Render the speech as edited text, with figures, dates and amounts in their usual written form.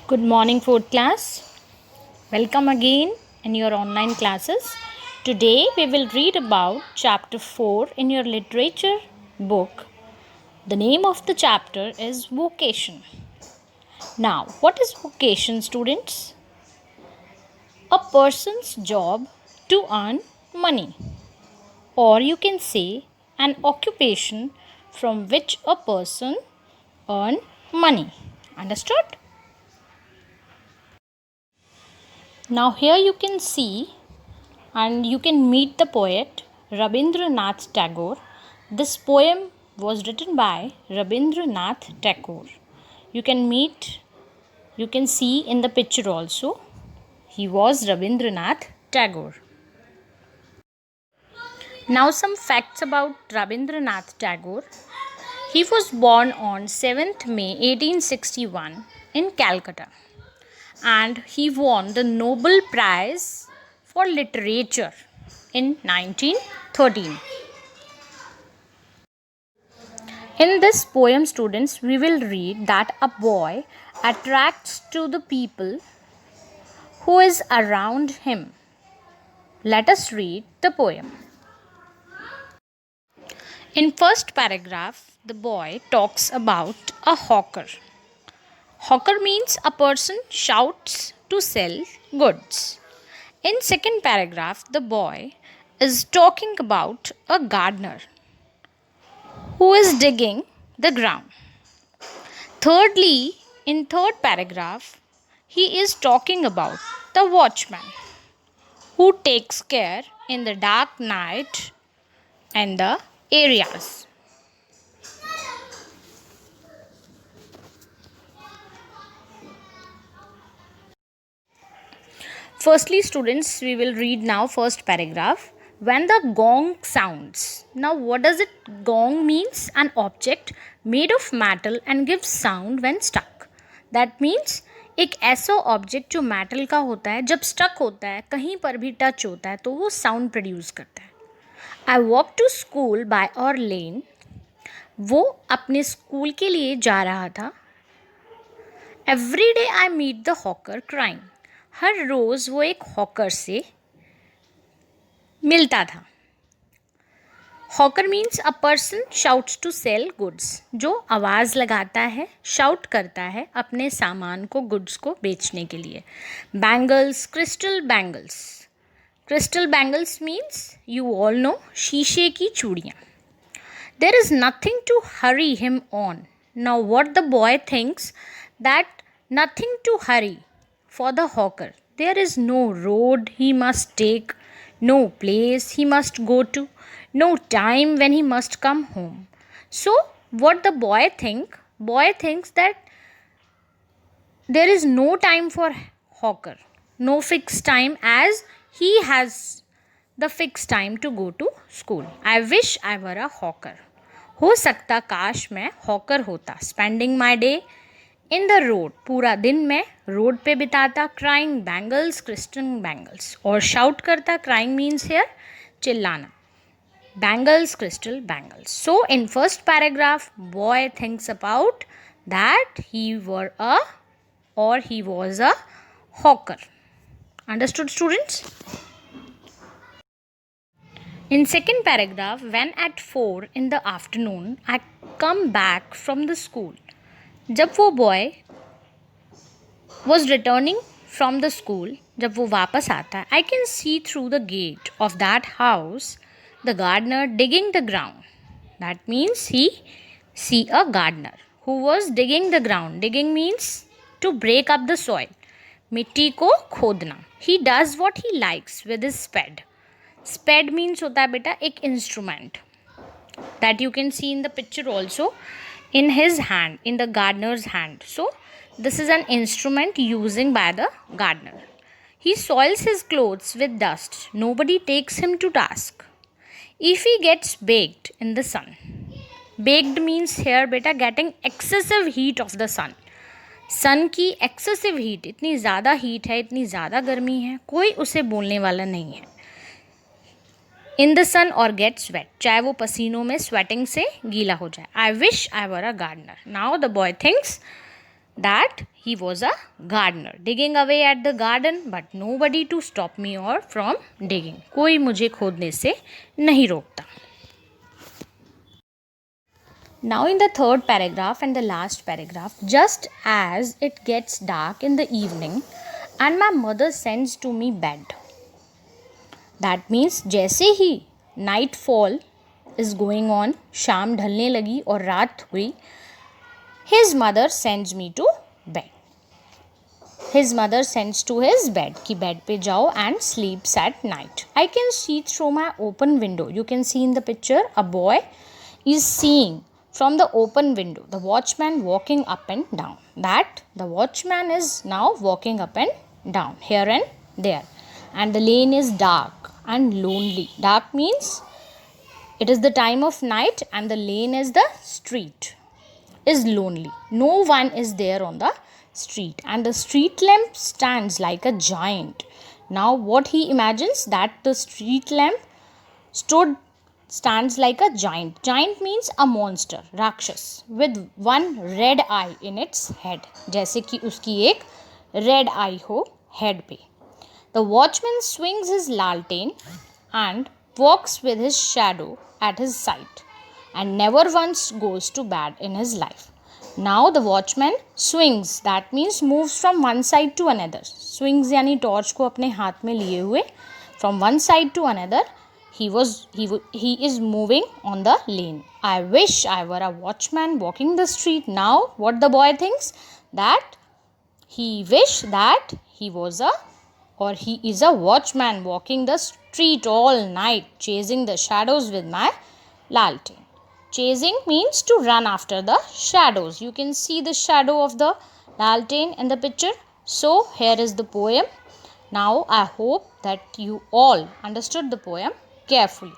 Good morning, fourth class. Welcome again in your online classes. Today we will read about chapter 4 in your literature book. The name of the chapter is Vocation. Now, what is vocation, students? A person's job to earn money, or you can say an occupation from which a person earn money. Understood? Now here you can see and you can meet the poet Rabindranath Tagore. This poem was written by Rabindranath Tagore. You can see in the picture also. He was Rabindranath Tagore. Now some facts about Rabindranath Tagore. He was born on 7th May 1861 in Calcutta, and he won the Nobel Prize for Literature in 1913. In this poem, students, we will read that a boy attracts to the people who is around him. Let us read the poem. In first paragraph, the boy talks about a hawker. Hawker means a person shouts to sell goods. In second paragraph, the boy is talking about a gardener who is digging the ground. Thirdly, in third paragraph, he is talking about the watchman who takes care in the dark night and the areas. Firstly, students, we will read now first paragraph. When the gong sounds. Now, what does it? Gong means an object made of metal and gives sound when stuck. That means एक ऐसा object जो metal का होता है, जब stuck होता है, कहीं पर भी टच होता है तो वो साउंड प्रोड्यूस करता है. I walk to school by our lane. वो अपने स्कूल के लिए जा रहा था. Every day I meet the hawker crying. हर रोज़ वो एक हॉकर से मिलता था. Hawker means a person shouts to sell goods, जो आवाज़ लगाता है, शाउट करता है अपने सामान को, गुड्स को बेचने के लिए. Bangles, crystal bangles. Crystal bangles means you all know, शीशे की चूड़ियाँ. There is nothing to hurry him on. Now what the boy thinks that nothing to hurry for the hawker. There is no road he must take, no place he must go to, no time when he must come home. So what the boy thinks that there is no time for hawker, no fixed time, as he has the fixed time to go to school. I wish I were a hawker. हो सकता काश मैं hawker होता. Spending my day in the road. पूरा दिन मैं road पे बिताता. Crying bangles, crystal bangles. और शाउट करता. क्राइंग मीन्स हेयर चिल्लाना. Bangles, crystal bangles. So in first paragraph boy thinks about that he were a or he was a hawker. Understood, students? In second paragraph, when at 4 in the afternoon I come back from the school. जब वो boy was returning from the school, जब वो वापस आता है, I can see through the gate of that house the gardener digging the ground. That means he see a gardener who was digging the ground. Digging means to break up the soil, मिट्टी को खोदना. He does what he likes with his spade. Spade means होता है बेटा एक instrument that you can see in the picture also. In his hand, in the gardener's hand. So this is an instrument using by the gardener. He soils his clothes with dust. Nobody takes him to task. If he gets baked in the sun. Baked means here beta getting excessive heat of the sun. सन की excessive heat, इतनी ज़्यादा heat है, इतनी ज़्यादा गर्मी है, कोई उसे बोलने वाला नहीं है. इन द सन और गेट स्वेट, चाहे वो पसीनों में स्वेटिंग से गीला हो जाए. I wish I were a gardener. Now the boy thinks that he was a gardener, digging away at the garden, but nobody to stop me or from digging. कोई मुझे खोदने से नहीं रोकता. Now in the third paragraph and the last paragraph, just as it gets dark in the evening and my mother sends to me bed. That means जैसे ही nightfall is going on, शाम ढलने लगी और रात हुई, his mother sends me to bed. His mother sends to his bed कि bed पे जाओ and sleeps at night. I can see through my open window. You can see in the picture a boy is seeing from the open window the watchman walking up and down. That the watchman is now walking up and down here and there. And the lane is dark and lonely. Dark means it is the time of night and the lane is the street. Is lonely. No one is there on the street and the street lamp stands like a giant. Now what he imagines that the street lamp stands like a giant. Giant means a monster, rakshas, with one red eye in its head. जैसे कि उसकी एक red eye हो head पे. The watchman swings his laltain and walks with his shadow at his side and never once goes to bed in his life. Now the watchman swings, that means moves from one side to another. Swings यानी torch को अपने हाथ में लिए हुए from one side to another. He is moving on the lane. I wish I were a watchman walking the street. Now what the boy thinks, that he wish that he is a watchman walking the street all night, chasing the shadows with my lantern. Chasing means to run after the shadows. You can see the shadow of the lantern in the picture. So here is the poem. Now I hope that you all understood the poem carefully.